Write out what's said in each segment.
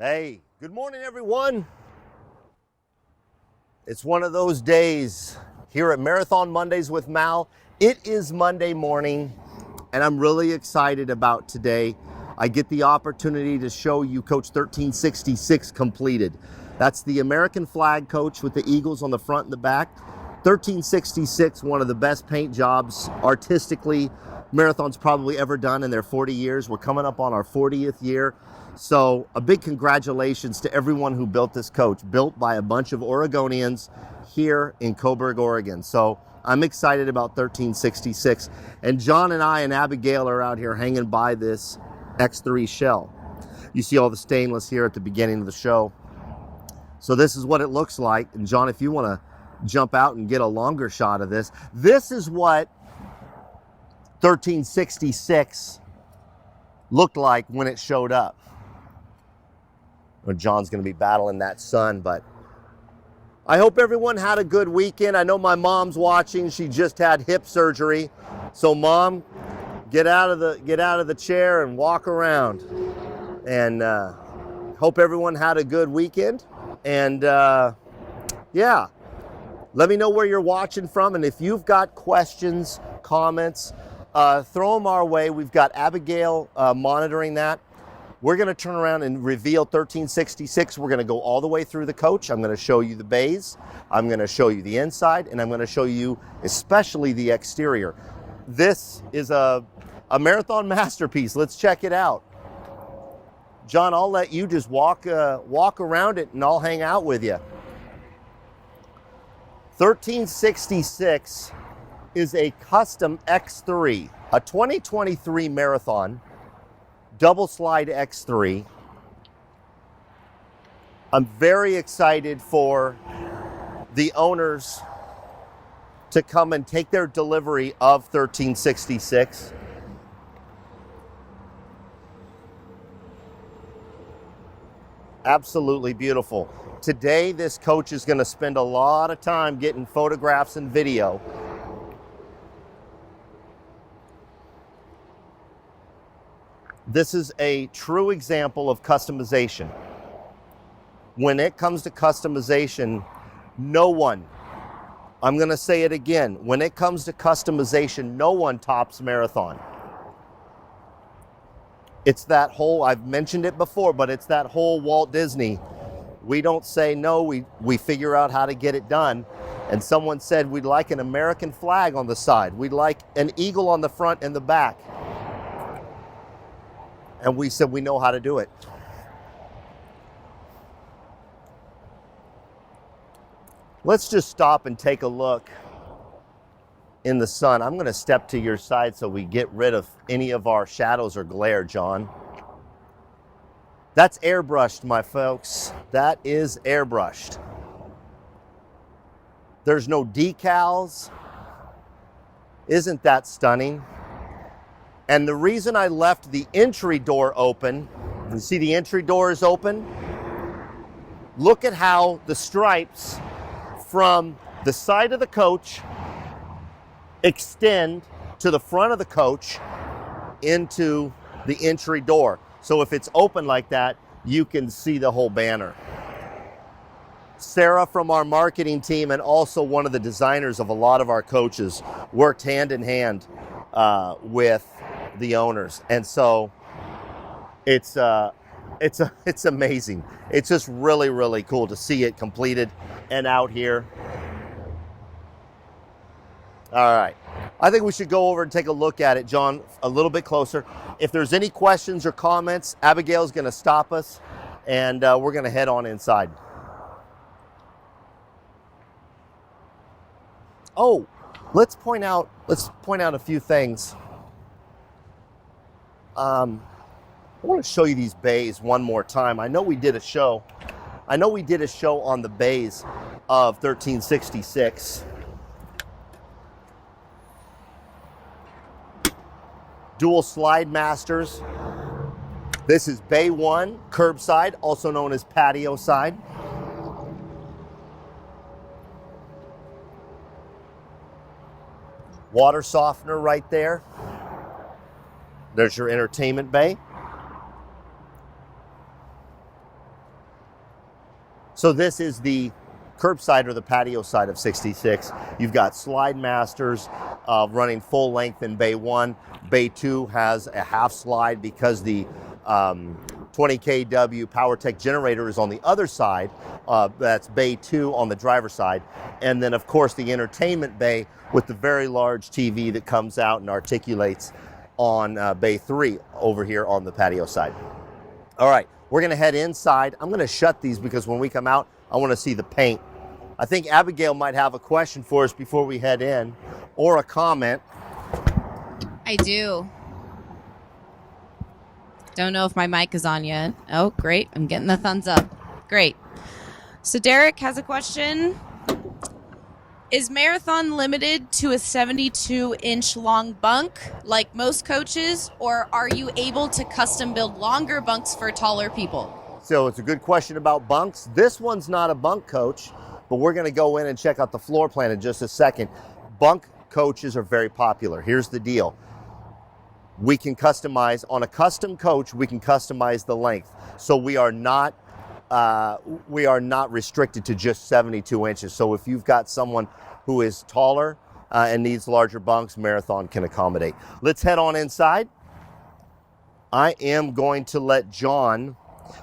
Hey, good morning, everyone. It's one of those days here at Marathon Mondays with Mal. It is Monday morning, and I'm really excited about today. I get the opportunity to show you Coach 1366 completed. That's the American flag coach with the Eagles on the front and the back. 1366, one of the best paint jobs artistically Marathon's probably ever done in their 40 years. We're coming up on our 40th year. So a big congratulations to everyone who built this coach, built by a bunch of Oregonians here in Coburg, Oregon. So I'm excited about 1366. And John and I and Abigail are out here hanging by this X3 shell. You see all the stainless here at the beginning of the show. So this is what it looks like. And John, if you want to jump out and get a longer shot of this, this is what 1366 looked like when it showed up. John's going to be battling that sun, but I hope everyone had a good weekend. I know my mom's watching. She just had hip surgery. So Mom, get out of the chair and walk around. And hope everyone had a good weekend. And yeah, let me know where you're watching from. And if you've got questions, comments, throw them our way. We've got Abigail monitoring that. We're going to turn around and reveal 1366. We're going to go all the way through the coach. I'm going to show you the bays. I'm going to show you the inside, and I'm going to show you especially the exterior. This is a Marathon masterpiece. Let's check it out. John, I'll let you just walk around it, and I'll hang out with you. 1366 is a custom X3, a 2023 Marathon double slide X3. I'm very excited for the owners to come and take their delivery of 1366. Absolutely beautiful. Today, this coach is going to spend a lot of time getting photographs and video. This is a true example of customization. When it comes to customization, no one, I'm going to say it again, when it comes to customization, no one tops Marathon. It's that whole, I've mentioned it before, but it's that whole Walt Disney. We don't say no, we figure out how to get it done. And someone said we'd like an American flag on the side. We'd like an eagle on the front and the back. And we said we know how to do it. Let's just stop and take a look in the sun. I'm going to step to your side so we get rid of any of our shadows or glare, John. That's airbrushed, my folks. That is airbrushed. There's no decals. Isn't that stunning? And the reason I left the entry door open, you see the entry door is open? Look at how the stripes from the side of the coach extend to the front of the coach into the entry door. So if it's open like that, you can see the whole banner. Sarah from our marketing team and also one of the designers of a lot of our coaches worked hand in hand with the owners, and so it's amazing. It's just really cool to see it completed and out here. All right, I think we should go over and take a look at it, John, a little bit closer. If there's any questions or comments, Abigail's going to stop us, and we're going to head on inside. Oh, let's point out a few things. I want to show you these bays one more time. I know we did a show on the bays of 1366. Dual slide masters. This is bay 1, curbside, also known as patio side. Water softener right there. There's your entertainment bay. So this is the curbside or the patio side of 66. You've got slide masters running full length in bay 1. Bay 2 has a half slide because the 20 kW PowerTech generator is on the other side. That's bay 2 on the driver's side. And then of course the entertainment bay with the very large TV that comes out and articulates on bay 3 over here on the patio side. All right, we're gonna head inside. I'm gonna shut these because when we come out, I wanna see the paint. I think Abigail might have a question for us before we head in, or a comment. I do. Don't know if my mic is on yet. Oh, great. I'm getting the thumbs up. Great. So Derek has a question. Is Marathon limited to a 72-inch long bunk like most coaches, or are you able to custom build longer bunks for taller people? So it's a good question about bunks. This one's not a bunk coach, but we're gonna go in and check out the floor plan in just a second. Bunk coaches are very popular. Here's the deal. We can customize, on a custom coach, we can customize the length. So we are not restricted to just 72 inches. So if you've got someone who is taller and needs larger bunks, Marathon can accommodate. Let's head on inside. I am going to let John,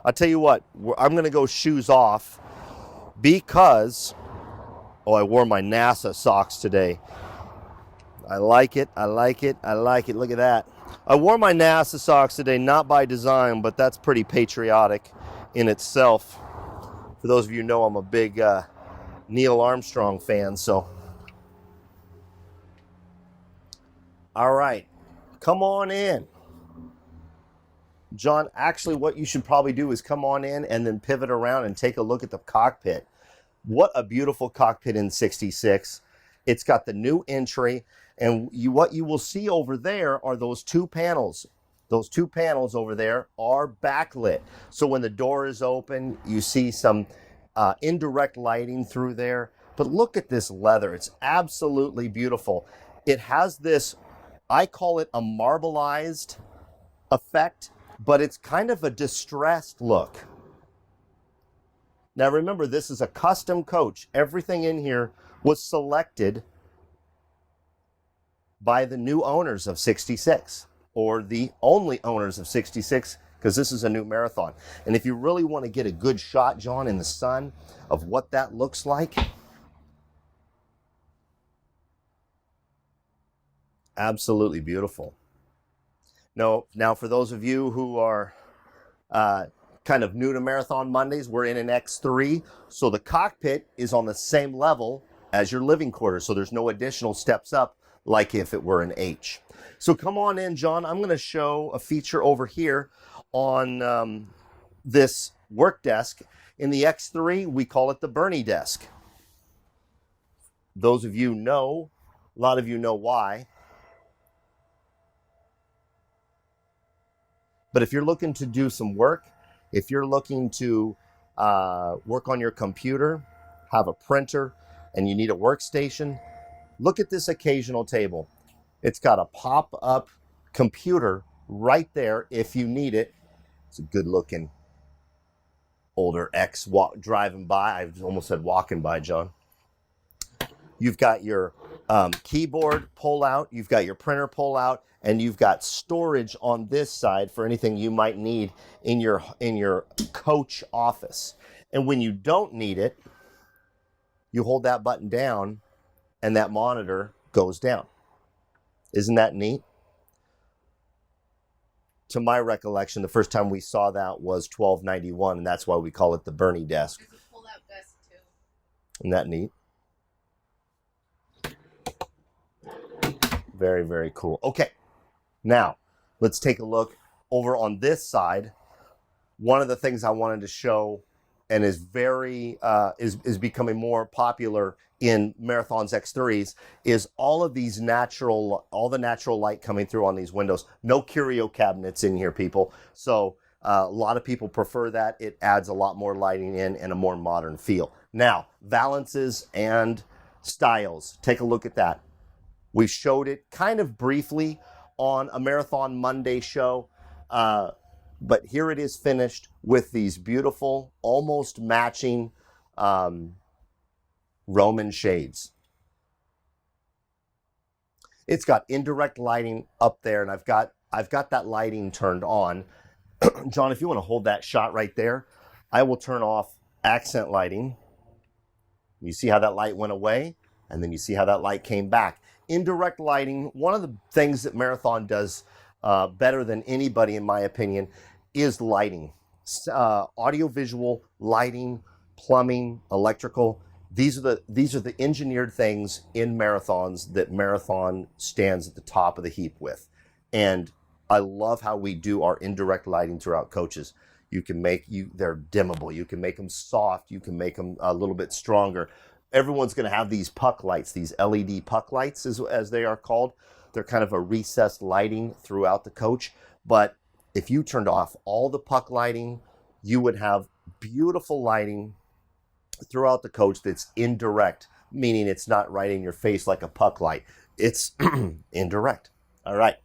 I'll tell you what, I'm gonna go shoes off because, oh, I wore my NASA socks today. I like it, I like it, I like it. Look at that. I wore my NASA socks today, not by design, but that's pretty patriotic in itself. For those of you who know, I'm a big Neil Armstrong fan, so. All right, come on in. John, actually what you should probably do is come on in and then pivot around and take a look at the cockpit. What a beautiful cockpit in 66. It's got the new entry, and what you will see over there are those two panels. Those two panels over there are backlit. So when the door is open, you see some indirect lighting through there. But look at this leather. It's absolutely beautiful. It has this, I call it a marbleized effect, but it's kind of a distressed look. Now remember, this is a custom coach. Everything in here was selected by the new owners of 66, or the only owners of 66, because this is a new Marathon. And if you really want to get a good shot, John, in the sun of what that looks like, absolutely beautiful. Now for those of you who are kind of new to Marathon Mondays, we're in an X3, so the cockpit is on the same level as your living quarters, so there's no additional steps up like if it were an H. So come on in, John. I'm going to show a feature over here on this work desk. In the X3, we call it the Bernie desk. Those of you know, a lot of you know why. But if you're looking to do some work, if you're looking to work on your computer, have a printer, and you need a workstation, look at this occasional table. It's got a pop-up computer right there if you need it. It's a good-looking older X driving by. I almost said walking by, John. You've got your keyboard pull-out, you've got your printer pull-out, and you've got storage on this side for anything you might need in your coach office. And when you don't need it, you hold that button down and that monitor goes down. Isn't that neat? To my recollection, the first time we saw that was 1291, and that's why we call it the Bernie desk. There's a pull-out desk too. Isn't that neat? Very, very cool. Okay, now let's take a look over on this side. One of the things I wanted to show, and is very is becoming more popular in Marathon's X3s, is all the natural light coming through on these windows. No curio cabinets in here, people. So a lot of people prefer that. It adds a lot more lighting in and a more modern feel. Now, valances and styles. Take a look at that. We showed it kind of briefly on a Marathon Monday show, but here it is finished with these beautiful, almost matching Roman shades. It's got indirect lighting up there, and I've got that lighting turned on. John, if you want to hold that shot right there, I will turn off accent lighting. You see how that light went away, and then you see how that light came back. Indirect lighting, one of the things that Marathon does better than anybody, in my opinion, is lighting. Audio-visual, lighting, plumbing, electrical. These are the engineered things in marathons that Marathon stands at the top of the heap with. And I love how we do our indirect lighting throughout coaches. You can they're dimmable. You can make them soft. You can make them a little bit stronger. Everyone's going to have these puck lights, these LED puck lights as they are called. They're kind of a recessed lighting throughout the coach. But if you turned off all the puck lighting, you would have beautiful lighting throughout the coach that's indirect, meaning it's not right in your face like a puck light. It's indirect. All right.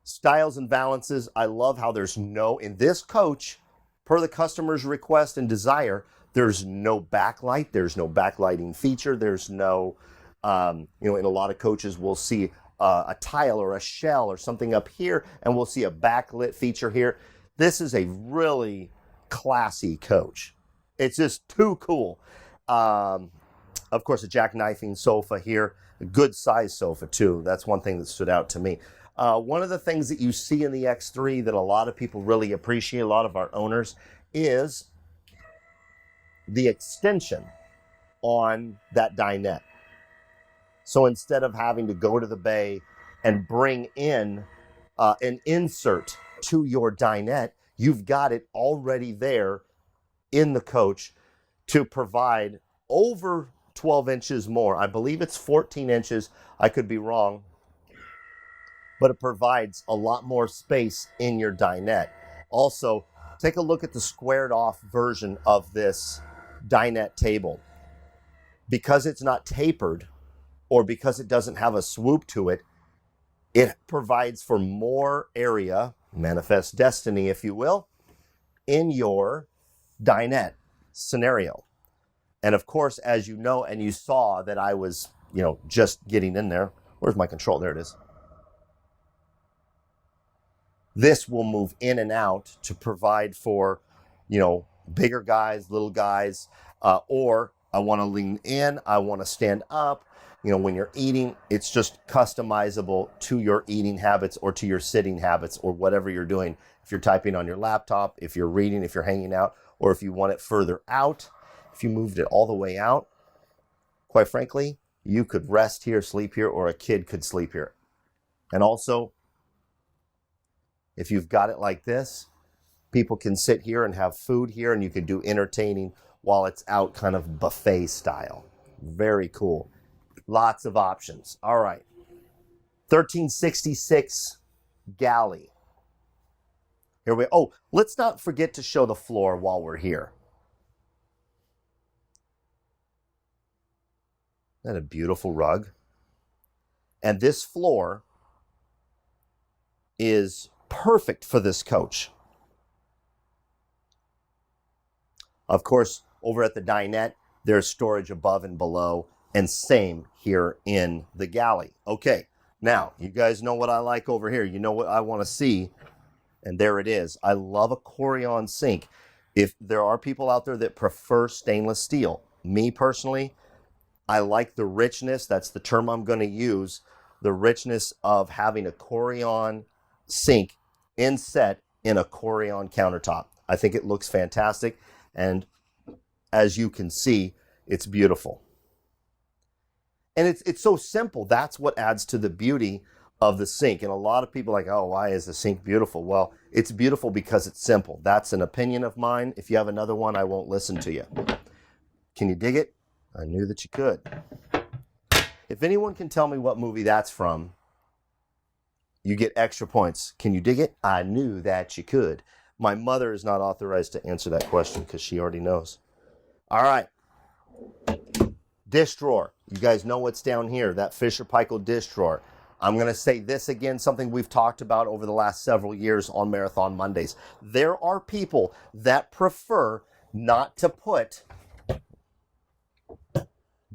Styles and balances. I love how in this coach, per the customer's request and desire, there's no backlight. There's no backlighting feature. There's no, in a lot of coaches, we'll see a tile or a shell or something up here, and we'll see a backlit feature here. This is a really classy coach. It's just too cool. Of course, a jackknifing sofa here, a good size sofa too. That's one thing that stood out to me. One of the things that you see in the X3 that a lot of people really appreciate, a lot of our owners, is the extension on that dinette. So instead of having to go to the bay and bring in an insert to your dinette, you've got it already there in the coach to provide over 12 inches more. I believe it's 14 inches. I could be wrong. But it provides a lot more space in your dinette. Also, take a look at the squared off version of this dinette table. Because it's not tapered, or because it doesn't have a swoop to it, it provides for more area, manifest destiny, if you will, in your dinette scenario. And of course, as you know, and you saw that I was, just getting in there. Where's my control? There it is. This will move in and out to provide for, bigger guys, little guys, or I want to lean in, I want to stand up. When you're eating, it's just customizable to your eating habits or to your sitting habits or whatever you're doing. If you're typing on your laptop, if you're reading, if you're hanging out, or if you want it further out, if you moved it all the way out, quite frankly, you could rest here, sleep here, or a kid could sleep here. And also, if you've got it like this, people can sit here and have food here, and you can do entertaining while it's out, kind of buffet style. Very cool. Lots of options. All right. 1366 galley. Here we go. Oh, let's not forget to show the floor while we're here. Isn't that a beautiful rug? And this floor is perfect for this coach. Of course, over at the dinette, there's storage above and below, and same here in the galley. Okay, now, you guys know what I like over here. You know what I want to see, and there it is. I love a Corian sink. If there are people out there that prefer stainless steel, me personally, I like the richness, that's the term I'm going to use, the richness of having a Corian sink inset in a Corian countertop. I think it looks fantastic, and as you can see, it's beautiful. And it's so simple. That's what adds to the beauty of the sink. And a lot of people are like, oh, why is the sink beautiful? Well, it's beautiful because it's simple. That's an opinion of mine. If you have another one, I won't listen to you. Can you dig it? I knew that you could. If anyone can tell me what movie that's from, you get extra points. Can you dig it? I knew that you could. My mother is not authorized to answer that question because she already knows. All right. Dish drawer. You guys know what's down here, that Fisher-Paykel dish drawer. I'm going to say this again, something we've talked about over the last several years on Marathon Mondays. There are people that prefer not to put,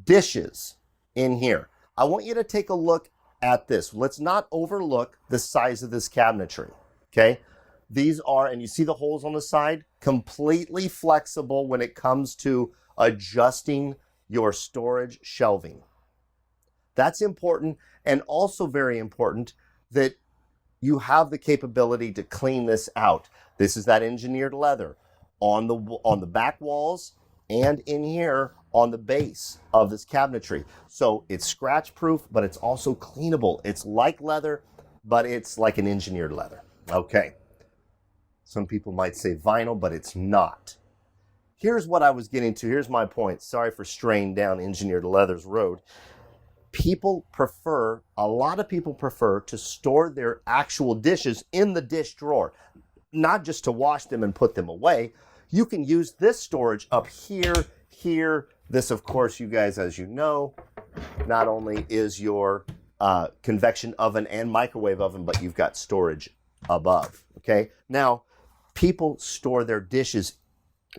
dishes in here. I want you to take a look at this. Let's not overlook the size of this cabinetry, okay? These are, and you see the holes on the side, completely flexible when it comes to adjusting your storage shelving. That's important, and also very important that you have the capability to clean this out. This is that engineered leather on the back walls and in here on the base of this cabinetry. So it's scratch proof, but it's also cleanable. It's like leather, but it's like an engineered leather. Okay. Some people might say vinyl, but it's not. Here's what I was getting to. Here's my point. Sorry for straying down engineered leather's road. A lot of people prefer to store their actual dishes in the dish drawer, not just to wash them and put them away. You can use this storage up here, here. This, of course, you guys, as you know, not only is your convection oven and microwave oven, but you've got storage above, okay? Now, people store their dishes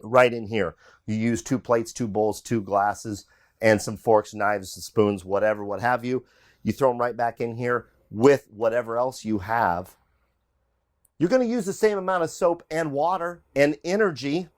right in here. You use 2 plates, 2 bowls, 2 glasses, and some forks, knives, spoons, whatever, what have you. You throw them right back in here with whatever else you have. You're going to use the same amount of soap and water and energy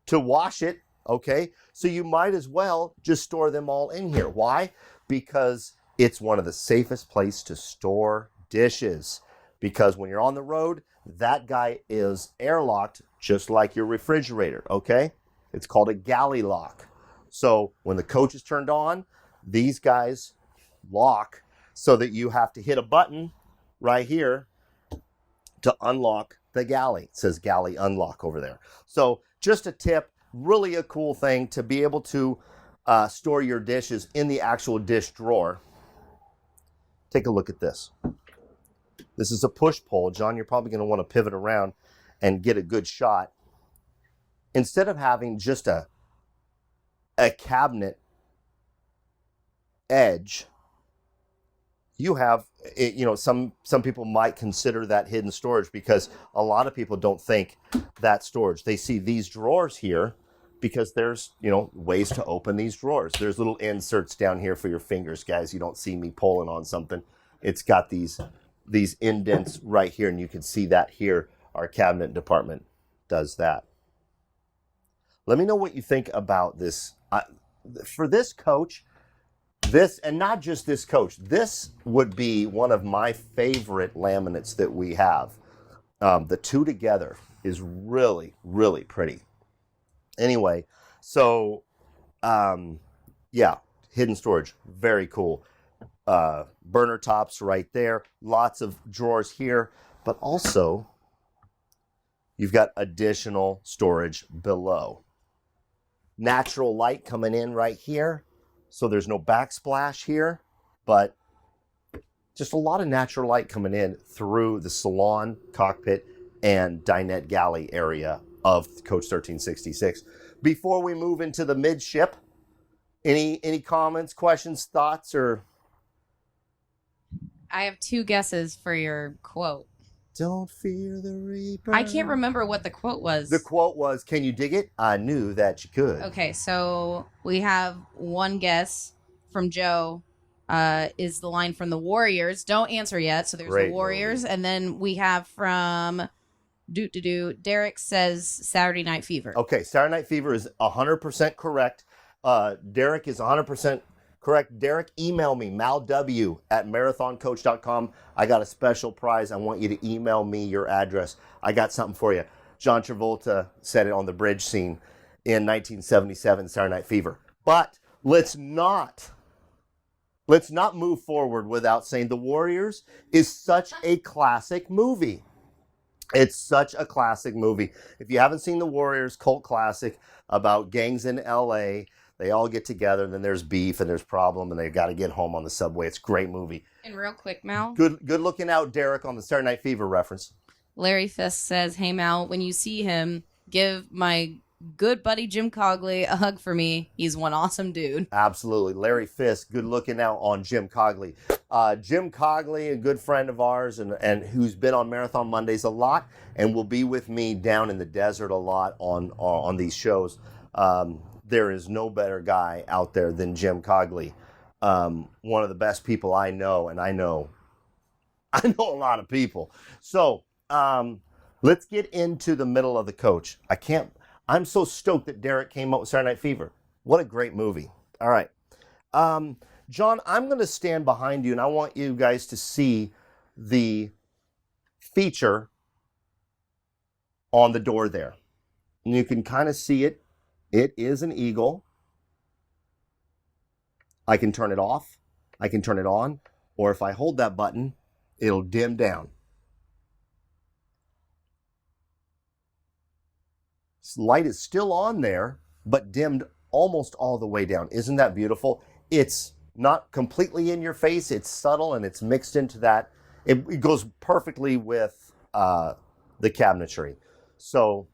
to wash it, okay? So you might as well just store them all in here. Why? Because it's one of the safest places to store dishes. Because when you're on the road, that guy is airlocked just like your refrigerator, okay? It's called a galley lock. So when the coach is turned on, these guys lock so that you have to hit a button right here to unlock the galley. It says galley unlock over there. So just a tip, really a cool thing to be able to store your dishes in the actual dish drawer. Take a look at this. This is a push pull. John, you're probably going to want to pivot around and get a good shot. Instead of having just a cabinet edge, you have, some people might consider that hidden storage because a lot of people don't think that storage. They see these drawers here because there's, ways to open these drawers. There's little inserts down here for your fingers, guys. You don't see me pulling on something. It's got these indents right here, and you can see that here. Our cabinet department does that. Let me know what you think about this. For this coach, and not just this coach, this would be one of my favorite laminates that we have. The two together is really, really pretty. Anyway, so, yeah, hidden storage, very cool. Burner tops right there, lots of drawers here, but also you've got additional storage below. Natural light coming in right here, so there's no backsplash here, but just a lot of natural light coming in through the salon, cockpit, and dinette galley area of Coach 1366. Before we move into the midship, any comments, questions, thoughts, or? I have 2 guesses for your quote. Don't fear the reaper. I can't remember what the quote was. The quote was, can you dig it? I knew that you could. Okay, so we have one guess from Joe. Is the line from the Warriors. Don't answer yet. So there's Great the Warriors. Movie. And then we have from Derek says Saturday Night Fever. Okay, Saturday Night Fever is 100% correct. Derek is 100% correct. Derek, email me, malw@marathoncoach.com. I got a special prize. I want you to email me your address. I got something for you. John Travolta said it on the bridge scene in 1977, Saturday Night Fever. But let's not move forward without saying The Warriors is such a classic movie. It's such a classic movie. If you haven't seen The Warriors, cult classic about gangs in LA, they all get together, and then there's beef and there's problem, and they've got to get home on the subway. It's a great movie. And real quick, Mal. Good looking out, Derek, on the Saturday Night Fever reference. Larry Fisk says, hey, Mal, when you see him, give my good buddy Jim Cogley a hug for me. He's one awesome dude. Absolutely. Larry Fisk, good looking out on Jim Cogley. Jim Cogley, a good friend of ours and who's been on Marathon Mondays a lot and will be with me down in the desert a lot on these shows. there is no better guy out there than Jim Cogley. One of the best people I know, and I know a lot of people. So let's get into the middle of the coach. I'm so stoked that Derek came up with Saturday Night Fever. What a great movie. All right. John, I'm going to stand behind you, and I want you guys to see the feature on the door there. And you can kind of see it. It is an eagle. I can turn it off. I can turn it on. Or if I hold that button, it'll dim down. Light is still on there, but dimmed almost all the way down. Isn't that beautiful? It's not completely in your face. It's subtle and it's mixed into that. It goes perfectly with the cabinetry. So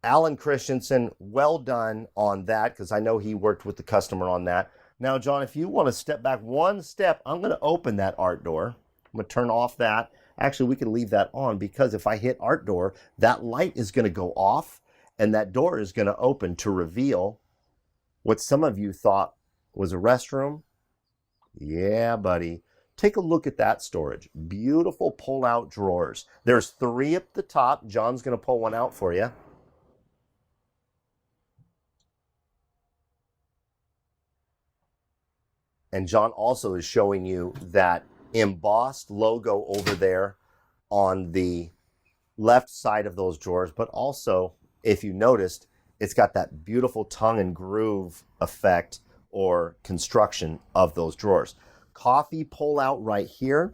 Alan Christensen, well done on that, because I know he worked with the customer on that. Now, John, if you want to step back one step, I'm going to open that art door. I'm going to turn off that. Actually, we can leave that on, because if I hit art door, that light is going to go off and that door is going to open to reveal what some of you thought was a restroom. Yeah, buddy. Take a look at that storage. Beautiful pull-out drawers. There's 3 at the top. John's going to pull one out for you. And John also is showing you that embossed logo over there on the left side of those drawers. But also, if you noticed, it's got that beautiful tongue and groove effect or construction of those drawers. Coffee pull out right here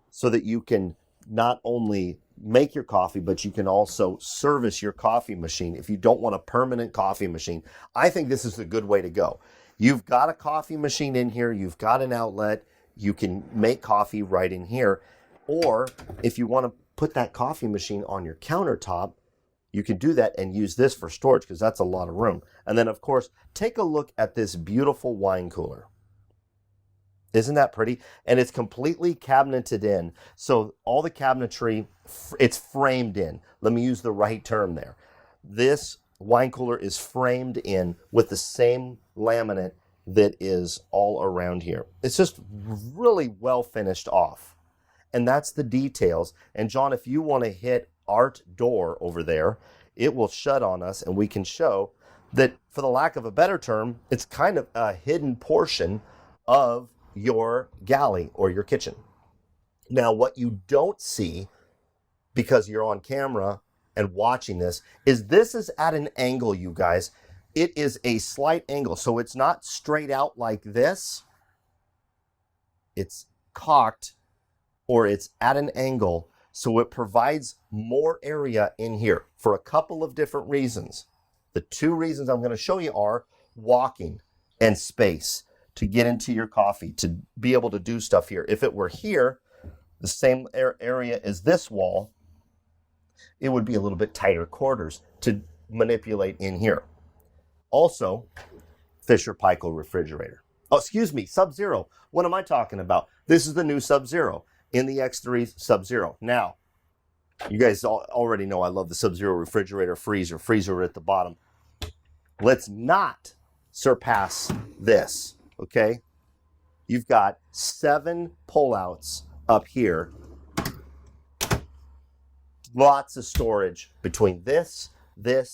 so that you can not only make your coffee, but you can also service your coffee machine if you don't want a permanent coffee machine. I think this is a good way to go. You've got a coffee machine in here, you've got an outlet, you can make coffee right in here. Or if you want to put that coffee machine on your countertop, you can do that and use this for storage, because that's a lot of room. And then, of course, take a look at this beautiful wine cooler. Isn't that pretty? And it's completely cabineted in. So all the cabinetry, it's framed in. Let me use the right term there. This wine cooler is framed in with the same laminate that is all around here. It's just really well finished off. And that's the details. And John, if you want to hit art door over there, it will shut on us, and we can show that, for the lack of a better term, it's kind of a hidden portion of your galley or your kitchen. Now, what you don't see, because you're on camera and watching this is at an angle, you guys. It is a slight angle, so it's not straight out like this. It's cocked, or it's at an angle, so it provides more area in here for a couple of different reasons. The 2 reasons I'm going to show you are walking and space to get into your coffee, to be able to do stuff here. If it were here, the same area as this wall, it would be a little bit tighter quarters to manipulate in here. Also, Fisher-Paykel refrigerator. Oh, excuse me, Sub-Zero. What am I talking about? This is the new Sub-Zero in the X3 Sub-Zero. Now, you guys already know I love the Sub-Zero refrigerator, freezer at the bottom. Let's not surpass this, okay? You've got 7 pullouts up here. Lots of storage between this, the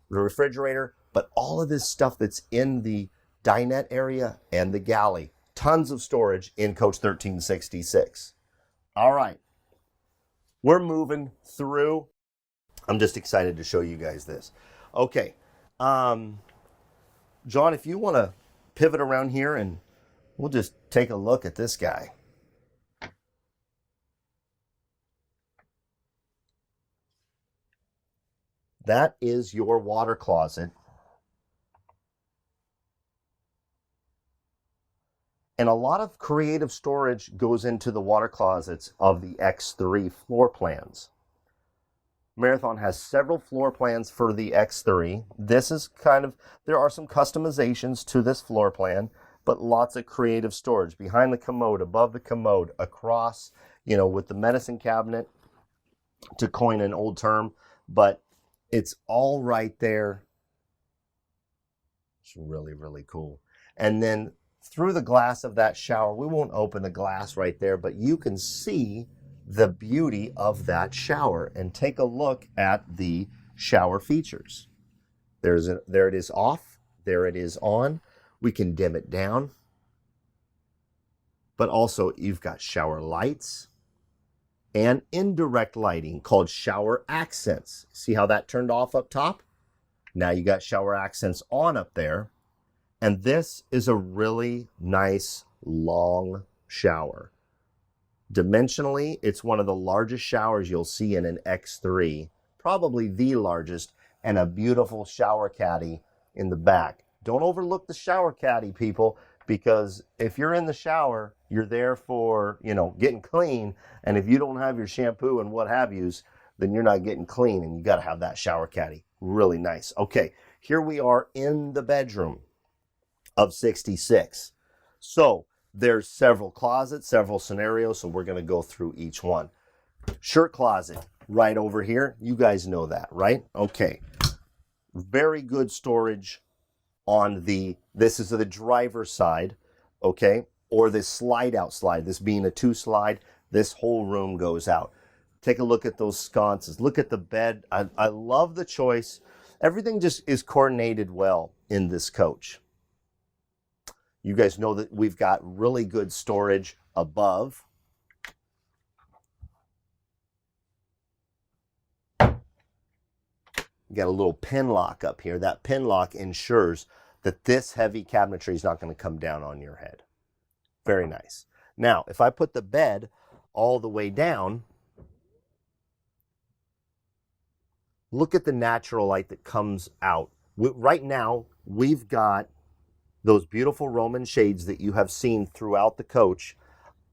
refrigerator, but all of this stuff that's in the dinette area and the galley. Tons of storage in Coach 1366. All right. We're moving through. I'm just excited to show you guys this. Okay. John, if you want to pivot around here, and we'll just take a look at this guy. That is your water closet. And a lot of creative storage goes into the water closets of the X3 floor plans. Marathon has several floor plans for the X3. This is there are some customizations to this floor plan, but lots of creative storage behind the commode, above the commode, across, with the medicine cabinet, to coin an old term, but it's all right there It's really, really cool. And then through the glass of that shower, we won't open the glass right there, but you can see the beauty of that shower. And take a look at the shower features. There it is off, there it is on. We can dim it down. But also you've got shower lights and indirect lighting called shower accents. See how that turned off up top? Now you got shower accents on up there. And this is a really nice long shower. Dimensionally, it's one of the largest showers you'll see in an X3, probably the largest, and a beautiful shower caddy in the back. Don't overlook the shower caddy, people, because if you're in the shower, you're there for, getting clean. And if you don't have your shampoo and what have yous, then you're not getting clean, and you got to have that shower caddy. Really nice. Okay, here we are in the bedroom of 66. So there's several closets, several scenarios, so we're going to go through each one. Shirt closet right over here. You guys know that, right? Okay. Very good storage on this is the driver's side, okay? Or this slide out slide. This being a 2 slide, this whole room goes out. Take a look at those sconces. Look at the bed. I love the choice. Everything just is coordinated well in this coach. You guys know that we've got really good storage above. You got a little pin lock up here. That pin lock ensures that this heavy cabinetry is not going to come down on your head. Very nice. Now, if I put the bed all the way down, look at the natural light that comes out. Right now, we've got those beautiful Roman shades that you have seen throughout the coach.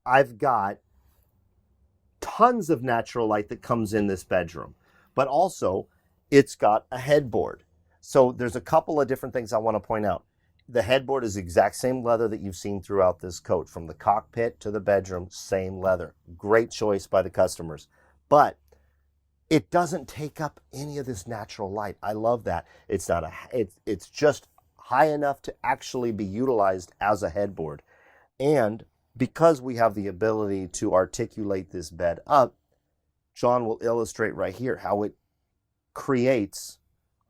I've got tons of natural light that comes in this bedroom, but also it's got a headboard. So there's a couple of different things I want to point out. The headboard is the exact same leather that you've seen throughout this coach, from the cockpit to the bedroom, same leather. Great choice by the customers. But it doesn't take up any of this natural light. I love that. It's just high enough to actually be utilized as a headboard. And because we have the ability to articulate this bed up, John will illustrate right here how it creates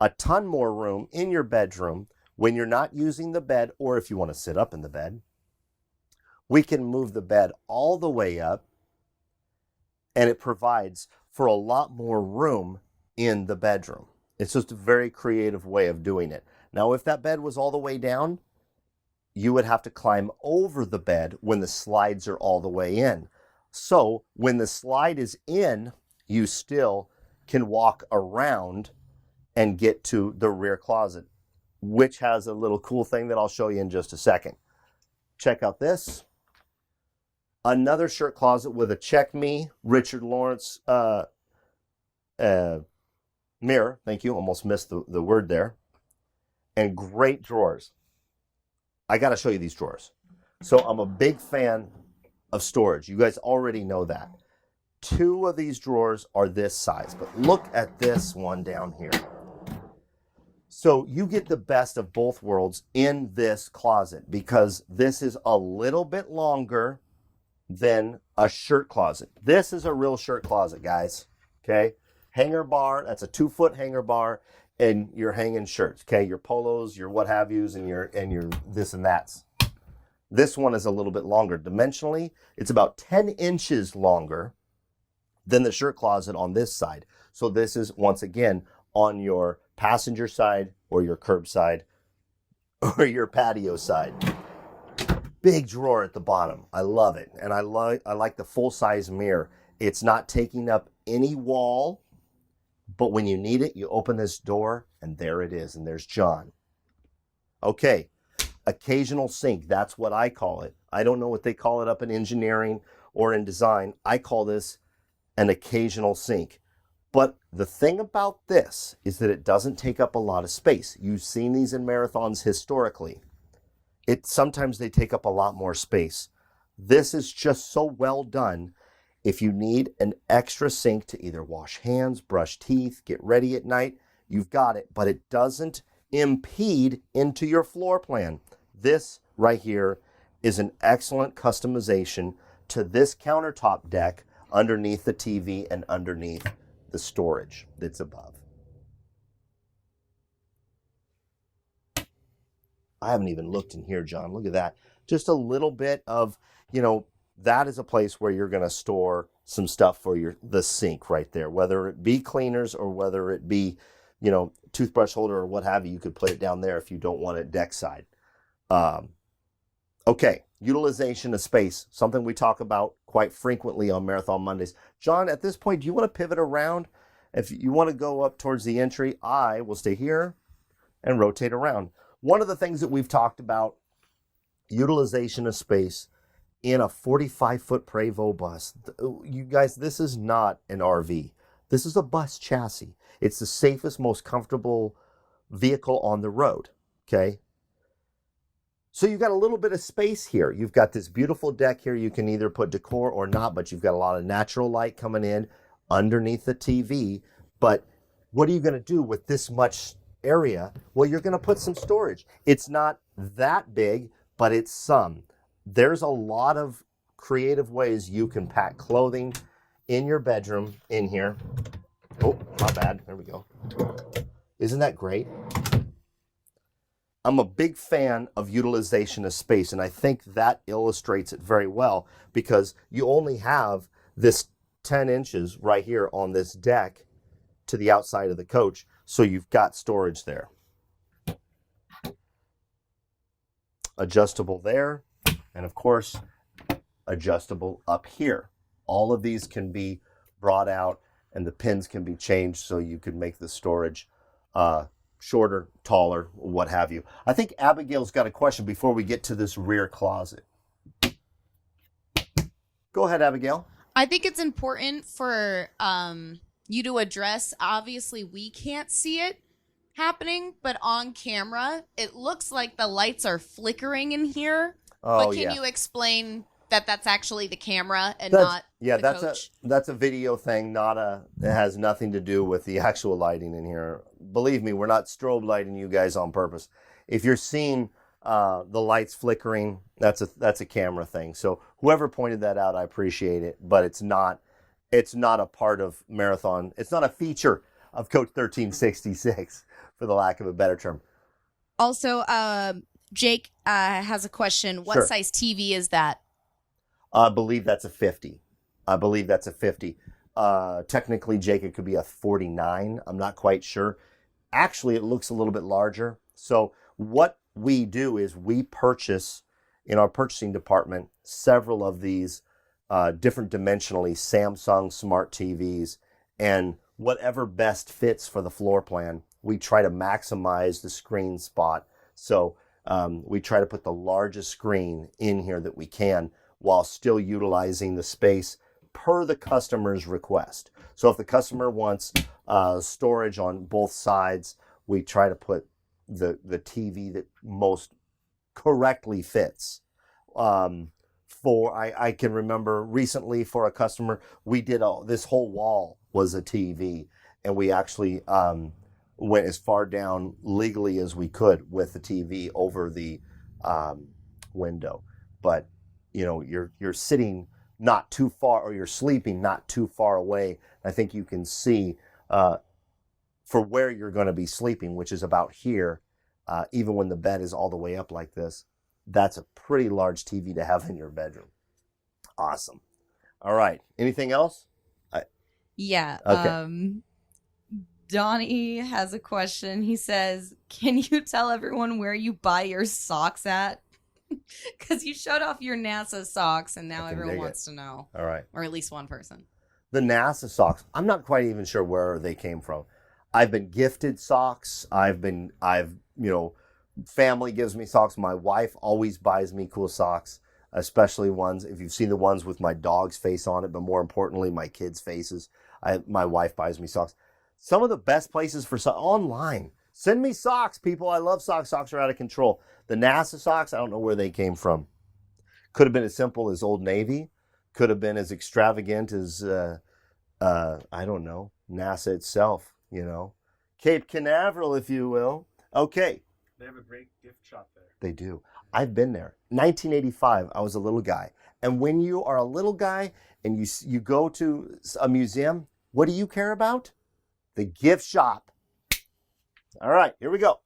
a ton more room in your bedroom when you're not using the bed, or if you want to sit up in the bed. We can move the bed all the way up, and it provides for a lot more room in the bedroom. It's just a very creative way of doing it. Now, if that bed was all the way down, you would have to climb over the bed when the slides are all the way in. So when the slide is in, you still can walk around and get to the rear closet, which has a little cool thing that I'll show you in just a second. Check out this. Another shirt closet with a Check Me Richard Lawrence mirror. Thank you. Almost missed the word there. And great drawers. I got to show you these drawers. So I'm a big fan of storage. You guys already know that. 2 of these drawers are this size, but look at this one down here. So you get the best of both worlds in this closet, because this is a little bit longer than a shirt closet. This is a real shirt closet, guys. Okay. Hanger bar. That's a 2-foot hanger bar. And you're hanging shirts, okay? Your polos, your what have yous, and your this and that's. This one is a little bit longer. Dimensionally, it's about 10 inches longer than the shirt closet on this side. So this is, once again, on your passenger side or your curb side or your patio side. Big drawer at the bottom. I love it. And I like the full-size mirror. It's not taking up any wall. But when you need it, you open this door, and there it is, and there's John. Okay, occasional sink, that's what I call it. I don't know what they call it up in engineering or in design. I call this an occasional sink. But the thing about this is that it doesn't take up a lot of space. You've seen these in marathons historically. Sometimes they take up a lot more space. This is just so well done. If you need an extra sink to either wash hands, brush teeth, get ready at night, you've got it. But it doesn't impede into your floor plan. This right here is an excellent customization to this countertop deck underneath the TV and underneath the storage that's above. I haven't even looked in here, John. Look at that. Just a little bit of, that is a place where you're going to store some stuff for the sink right there, whether it be cleaners or whether it be, toothbrush holder or what have you. You could put it down there if you don't want it deck side. Okay, utilization of space, something we talk about quite frequently on Marathon Mondays. John, at this point, do you want to pivot around? If you want to go up towards the entry, I will stay here and rotate around. One of the things that we've talked about, utilization of space in a 45-foot Prevost bus. You guys, this is not an RV. This is a bus chassis. It's the safest, most comfortable vehicle on the road, okay? So you've got a little bit of space here. You've got this beautiful deck here. You can either put decor or not, but you've got a lot of natural light coming in underneath the TV. But what are you going to do with this much area? Well, you're going to put some storage. It's not that big, but it's some. There's a lot of creative ways you can pack clothing in your bedroom in here. Oh, not bad. There we go. Isn't that great? I'm a big fan of utilization of space, and I think that illustrates it very well because you only have this 10 inches right here on this deck to the outside of the coach, so you've got storage there. Adjustable there, and of course, adjustable up here. All of these can be brought out, and the pins can be changed so you could make the storage shorter, taller, what have you. I think Abigail's got a question before we get to this rear closet. Go ahead, Abigail. I think it's important for you to address, obviously we can't see it happening, but on camera, it looks like the lights are flickering in here. Oh, but can you explain that that's actually the camera and not the coach? That's a video thing, it has nothing to do with the actual lighting in here. Believe me, we're not strobe lighting you guys on purpose. If you're seeing the lights flickering, that's a camera thing. So whoever pointed that out, I appreciate it, but it's not a part of Marathon. It's not a feature of Coach 1366, for the lack of a better term. Also, Jake has a question. What size TV is that? I believe that's a 50. Technically, Jake, it could be a 49. I'm not quite sure. Actually, it looks a little bit larger. So what we do is we purchase, in our purchasing department, several of these different dimensionally Samsung smart TVs, and whatever best fits for the floor plan, we try to maximize the screen spot. So we try to put the largest screen in here that we can while still utilizing the space per the customer's request. So if the customer wants storage on both sides, we try to put the TV that most correctly fits. I can remember recently for a customer, we did this whole wall was a TV, and we actually went as far down legally as we could with the TV over the window. But you're sitting not too far, or you're sleeping not too far away. I think you can see for where you're going to be sleeping, which is about here, even when the bed is all the way up like this. That's a pretty large TV to have in your bedroom. Awesome. All right. Anything else? Yeah. Okay. Donnie has a question. He says, can you tell everyone where you buy your socks at? Because you showed off your NASA socks, and now everyone wants to know. All right. Or at least one person. The NASA socks, I'm not quite even sure where they came from. I've been gifted socks. Family gives me socks. My wife always buys me cool socks, especially ones, if you've seen the ones with my dog's face on it, but more importantly, my kids' faces. My wife buys me socks. Some of the best places for socks, online. Send me socks, people. I love socks. Socks are out of control. The NASA socks, I don't know where they came from. Could have been as simple as Old Navy. Could have been as extravagant as, I don't know, NASA itself, Cape Canaveral, if you will. Okay. They have a great gift shop there. They do. I've been there. 1985, I was a little guy. And when you are a little guy and you go to a museum, what do you care about? The gift shop. All right, here we go.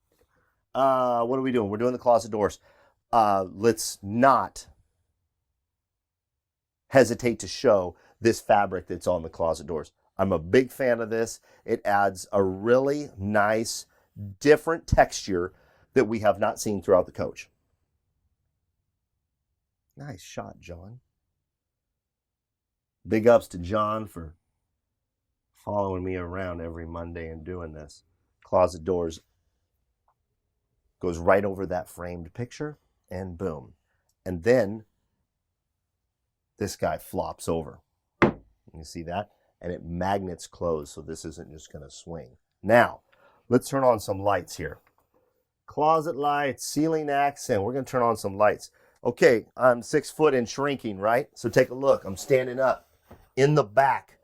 What are we doing? We're doing the closet doors. Let's not hesitate to show this fabric that's on the closet doors. I'm a big fan of this. It adds a really nice, different texture that we have not seen throughout the coach. Nice shot, John. Big ups to John for following me around every Monday and doing this. Closet doors goes right over that framed picture, and boom. And then this guy flops over. You see that? And it magnets closed, so this isn't just going to swing. Now, let's turn on some lights here. Closet lights, ceiling accent. We're going to turn on some lights. Okay, I'm 6 foot and shrinking, right? So take a look. I'm standing up in the back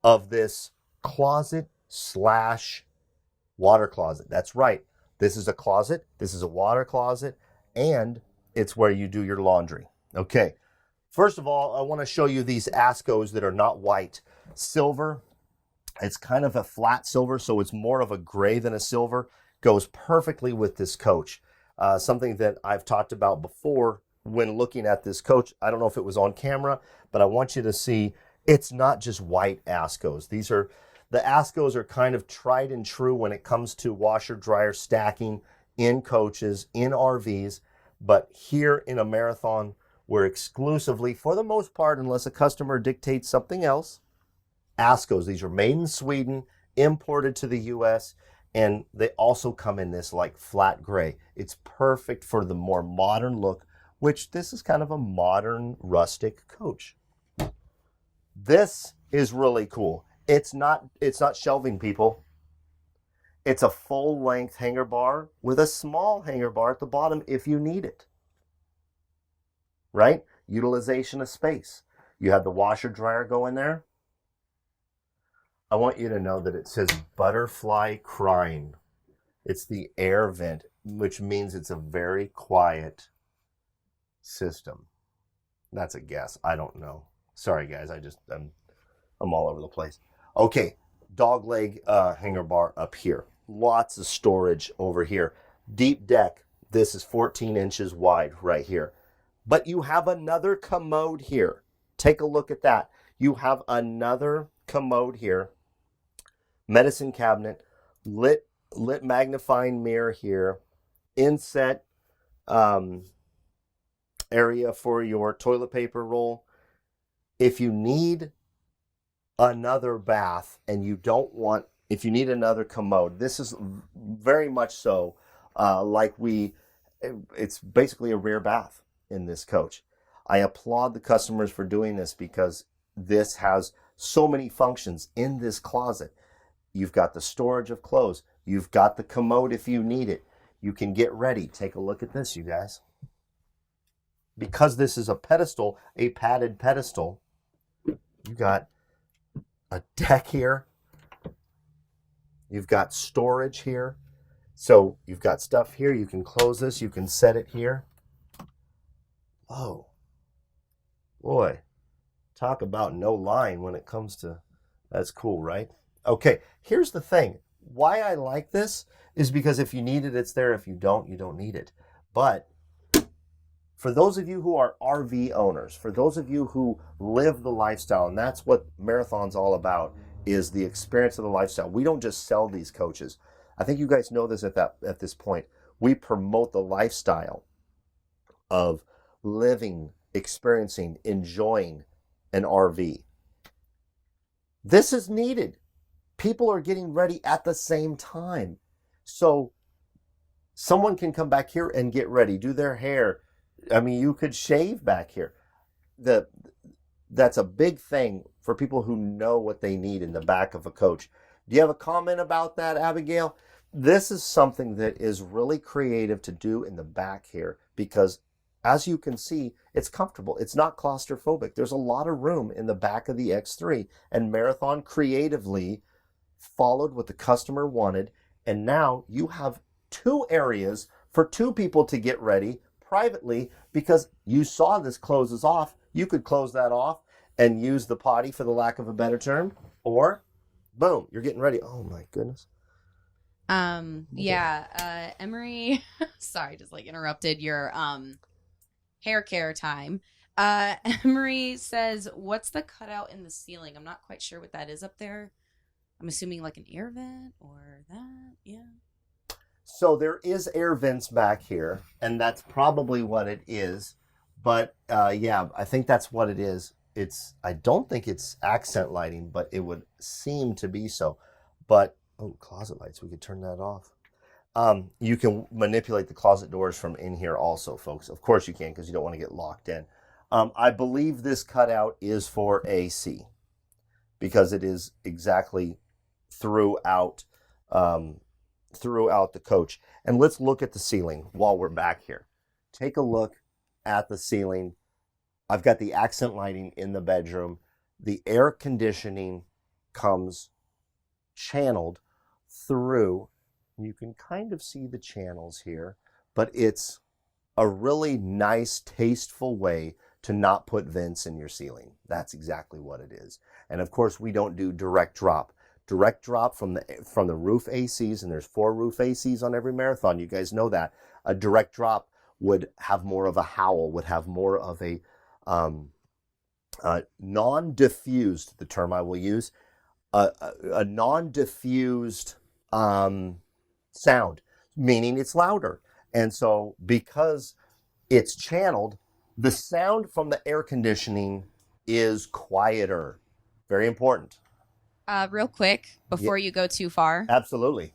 of this closet slash water closet. That's right. This is a closet. This is a water closet. And it's where you do your laundry. Okay. First of all, I want to show you these Ascos that are not white. Silver. It's kind of a flat silver, so it's more of a gray than a silver. Goes perfectly with this coach. Something that I've talked about before when looking at this coach. I don't know if it was on camera, but I want you to see it's not just white Ascos. The Ascos are kind of tried and true when it comes to washer dryer stacking in coaches, in RVs. But here in a Marathon, we're exclusively, for the most part, unless a customer dictates something else, Ascos. These are made in Sweden, imported to the US, and they also come in this like flat gray. It's perfect for the more modern look, which this is kind of a modern rustic coach. This is really cool. It's not shelving, people. It's a full length hanger bar with a small hanger bar at the bottom if you need it. Right? Utilization of space. You have the washer dryer go in there. I want you to know that it says butterfly crying. It's the air vent, which means it's a very quiet system. That's a guess. I don't know. Sorry, guys. I'm all over the place. Okay, dog leg hanger bar up here. Lots of storage over here. Deep deck. This is 14 inches wide right here. But you have another commode here. Take a look at that. You have another commode here. Medicine cabinet. Lit magnifying mirror here. Inset area for your toilet paper roll. If you need another bath and you don't want, if you need another commode, this is very much so it's basically a rear bath in this coach. I applaud the customers for doing this because this has so many functions in this closet. You've got the storage of clothes. You've got the commode if you need it. You can get ready. Take a look at this, you guys. Because this is a pedestal, a padded pedestal, you got a deck here. You've got storage here. So you've got stuff here. You can close this. You can set it here. Oh, boy. Talk about no line when it comes to, that's cool, right? Okay, here's the thing. Why I like this is because if you need it, it's there. If you don't need it. But for those of you who are RV owners, for those of you who live the lifestyle, and that's what Marathon's all about, is the experience of the lifestyle. We don't just sell these coaches. I think you guys know this at this point. We promote the lifestyle of living, experiencing, enjoying an RV. This is needed. People are getting ready at the same time. So someone can come back here and get ready, do their hair. I mean, you could shave back here. That's a big thing for people who know what they need in the back of a coach. Do you have a comment about that, Abigail? This is something that is really creative to do in the back here because, as you can see, it's comfortable. It's not claustrophobic. There's a lot of room in the back of the X3, and Marathon creatively followed what the customer wanted, and now you have 2 areas for 2 people to get ready privately, because you saw this closes off. You could close that off and use the potty, for the lack of a better term, or boom, you're getting ready. Oh my goodness. Emery, sorry, just like interrupted your hair care time. Emery says, what's the cutout in the ceiling? I'm not quite sure what that is up there. I'm assuming like an air vent or that. Yeah. So there is air vents back here, and that's probably what it is. But yeah, I think that's what it is. I don't think it's accent lighting, but it would seem to be so. But, oh, closet lights, we could turn that off. You can manipulate the closet doors from in here also, folks. Of course you can, because you don't want to get locked in. I believe this cutout is for AC, because it is exactly throughout the coach. And let's look at the ceiling while we're back here. Take a look at the ceiling. I've got the accent lighting in the bedroom. The air conditioning comes channeled through. You can kind of see the channels here, but it's a really nice, tasteful way to not put vents in your ceiling. That's exactly what it is. And of course, we don't do direct drop. Direct drop from the roof ACs, and there's 4 roof ACs on every marathon. You guys know that. A direct drop would have more of a howl, would have more of a non-diffused, the term I will use, a non-diffused sound, meaning it's louder. And so because it's channeled, the sound from the air conditioning is quieter. Very important. Real quick, before you go too far. Absolutely.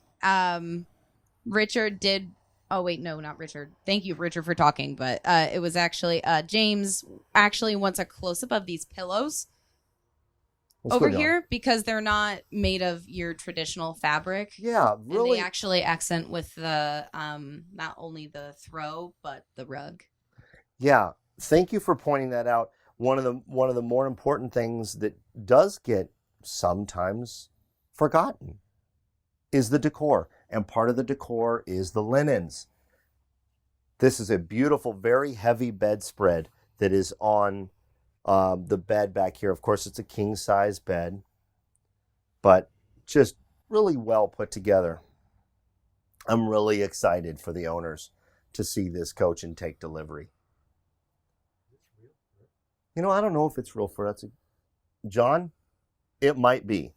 Richard did. Oh, wait, no, not Richard. Thank you, Richard, for talking. But it was actually James actually wants a close-up of these pillows over here, because they're not made of your traditional fabric. Yeah, really. And they actually accent with the not only the throw, but the rug. Yeah, thank you for pointing that out. One of the more important things that does get sometimes forgotten is the decor. And part of the decor is the linens. This is a beautiful, very heavy bedspread that is on the bed back here. Of course, it's a king size bed, but just really well put together. I'm really excited for the owners to see this coach and take delivery. You know, I don't know if it's real fur. John, it might be.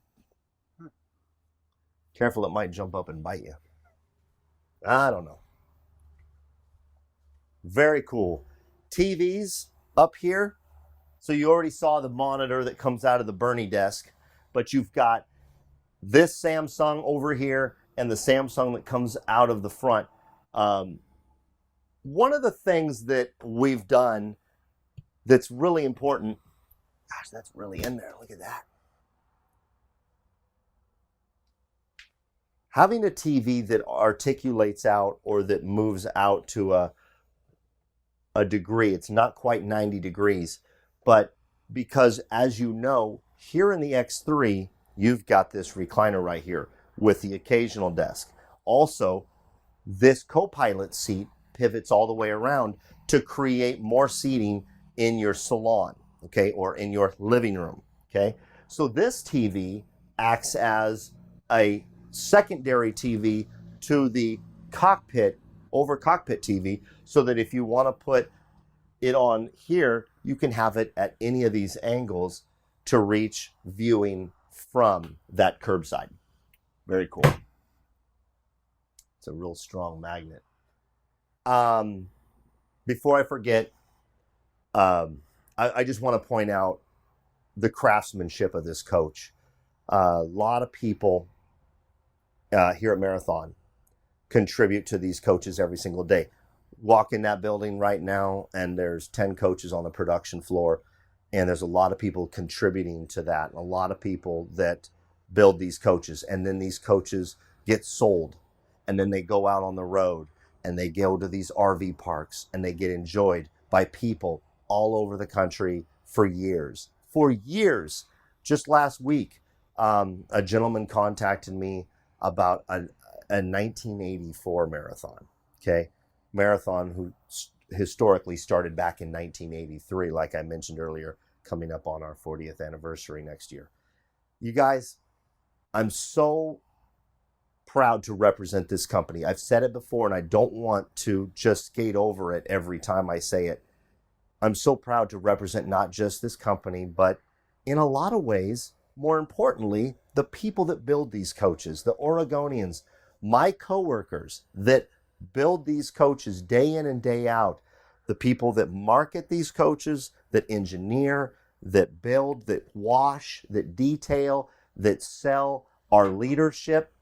Careful, it might jump up and bite you. I don't know. Very cool. TVs up here. So you already saw the monitor that comes out of the Bernie desk, but you've got this Samsung over here and the Samsung that comes out of the front. One of the things that we've done that's really important, gosh, that's really in there. Look at that. Having a TV that articulates out or that moves out to a degree, it's not quite 90 degrees, but because, as you know, here in the X3, you've got this recliner right here with the occasional desk. Also, this co-pilot seat pivots all the way around to create more seating in your salon, okay, or in your living room, okay? So this TV acts as a secondary TV to the cockpit TV, so that if you want to put it on here, you can have it at any of these angles to reach viewing from that curbside. Very cool. It's a real strong magnet. Before I forget, I just want to point out the craftsmanship of this coach. A lot of people here at Marathon contribute to these coaches every single day. Walk in that building right now, and there's 10 coaches on the production floor, and there's a lot of people contributing to that, and a lot of people that build these coaches, and then these coaches get sold, and then they go out on the road, and they go to these RV parks, and they get enjoyed by people all over the country for years. For years. Just last week, a gentleman contacted me about a 1984 marathon. Okay, marathon who historically started back in 1983, like I mentioned earlier, coming up on our 40th anniversary next year. You guys, I'm so proud to represent this company. I've said it before, and I don't want to just skate over it every time I say it. I'm so proud to represent not just this company, but in a lot of ways, more importantly, the people that build these coaches, the Oregonians, my coworkers that build these coaches day in and day out, the people that market these coaches, that engineer, that build, that wash, that detail, that sell, our leadership.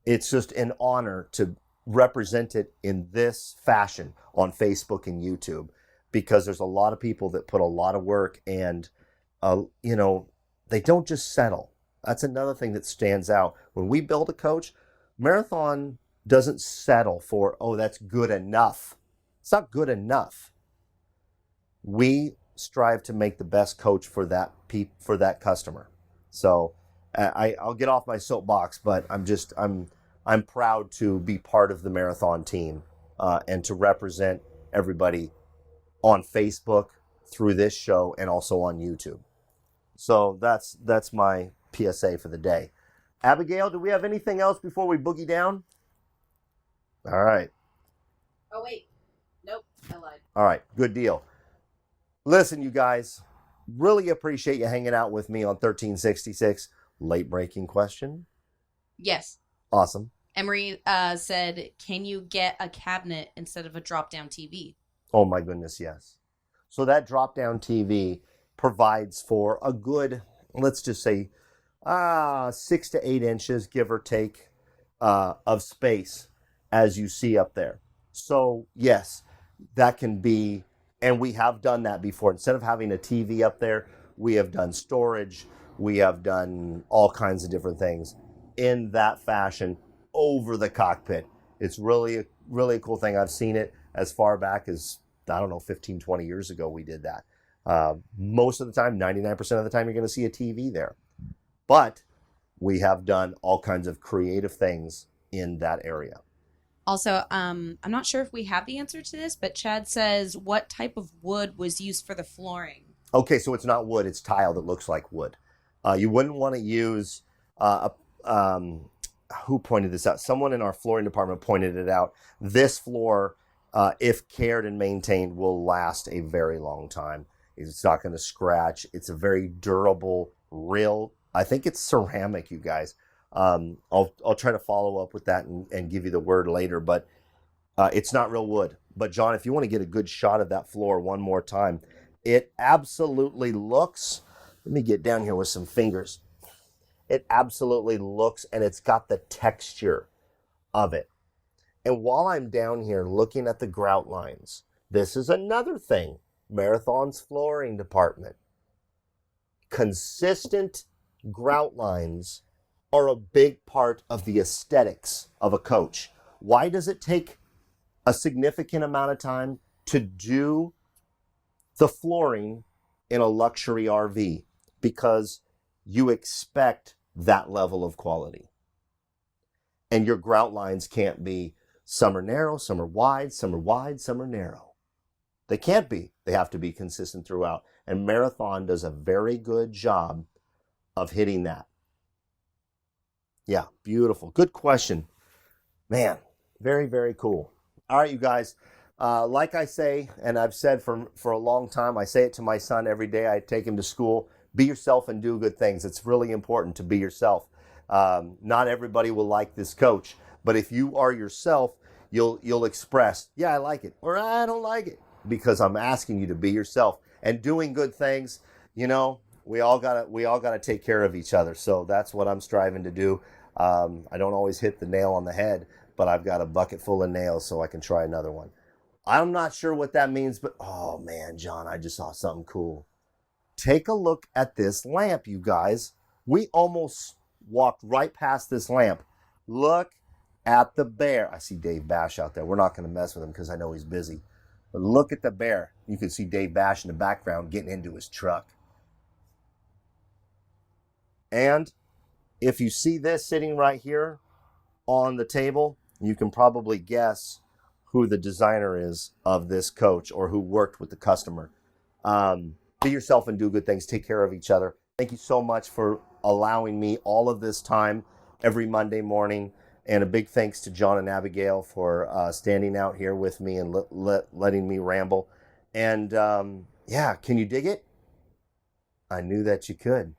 It's just an honor to represent it in this fashion on Facebook and YouTube, because there's a lot of people that put a lot of work, and they don't just settle. That's another thing that stands out. When we build a coach, Marathon doesn't settle for, oh, that's good enough. It's not good enough. We strive to make the best coach for that customer. So I'll get off my soapbox, but I'm proud to be part of the Marathon team and to represent everybody on Facebook through this show and also on YouTube. So that's my PSA for the day. Abigail, do we have anything else before we boogie down? All right. Oh, wait. Nope, I lied. All right, good deal. Listen, you guys, really appreciate you hanging out with me on 1366. Late breaking question? Yes. Awesome. Emery said, can you get a cabinet instead of a drop-down TV? Oh my goodness, yes. So that drop-down TV provides for a good, let's just say, 6 to 8 inches, give or take, of space, as you see up there. So yes, that can be, and we have done that before. Instead of having a TV up there, we have done storage. We have done all kinds of different things in that fashion over the cockpit. It's really a cool thing. I've seen it as far back as, 15, 20 years ago we did that. Most of the time, 99% of the time, you're going to see a TV there. But we have done all kinds of creative things in that area. Also, I'm not sure if we have the answer to this, but Chad says, what type of wood was used for the flooring? Okay, so it's not wood, it's tile that looks like wood. You wouldn't want to use, who pointed this out? Someone in our flooring department pointed it out. This floor, if cared and maintained, will last a very long time. It's not going to scratch. It's a very durable, I think it's ceramic, you guys. I'll try to follow up with that and give you the word later, but it's not real wood. But John, if you want to get a good shot of that floor one more time, it absolutely looks, let me get down here with some fingers. It absolutely looks, and it's got the texture of it. And while I'm down here looking at the grout lines, this is another thing, Marathon's flooring department. Consistent grout lines are a big part of the aesthetics of a coach. Why does it take a significant amount of time to do the flooring in a luxury RV? Because you expect that level of quality. And your grout lines can't be some are narrow, some are wide, some are wide, some are narrow. They can't be. They have to be consistent throughout. And Marathon does a very good job of hitting that. Yeah, beautiful. Good question. Man, very, very cool. All right, you guys. Like I say, and I've said for a long time, I say it to my son every day. I take him to school. Be yourself and do good things. It's really important to be yourself. Not everybody will like this coach, but if you are yourself, you'll express, yeah, I like it, or I don't like it, because I'm asking you to be yourself and doing good things. You know, we all gotta take care of each other. So that's what I'm striving to do. I don't always hit the nail on the head, but I've got a bucket full of nails, so I can try another one. I'm not sure what that means, but oh man, John, I just saw something cool. Take a look at this lamp, you guys. We almost walked right past this lamp. Look at the bear. I see Dave Bash out there. We're not going to mess with him because I know he's busy. But look at the bear. You can see Dave Bash in the background getting into his truck. And if you see this sitting right here on the table, you can probably guess who the designer is of this coach or who worked with the customer. Be yourself and do good things. Take care of each other. Thank you so much for allowing me all of this time every Monday morning. And a big thanks to John and Abigail for standing out here with me and letting me ramble. And yeah, can you dig it? I knew that you could.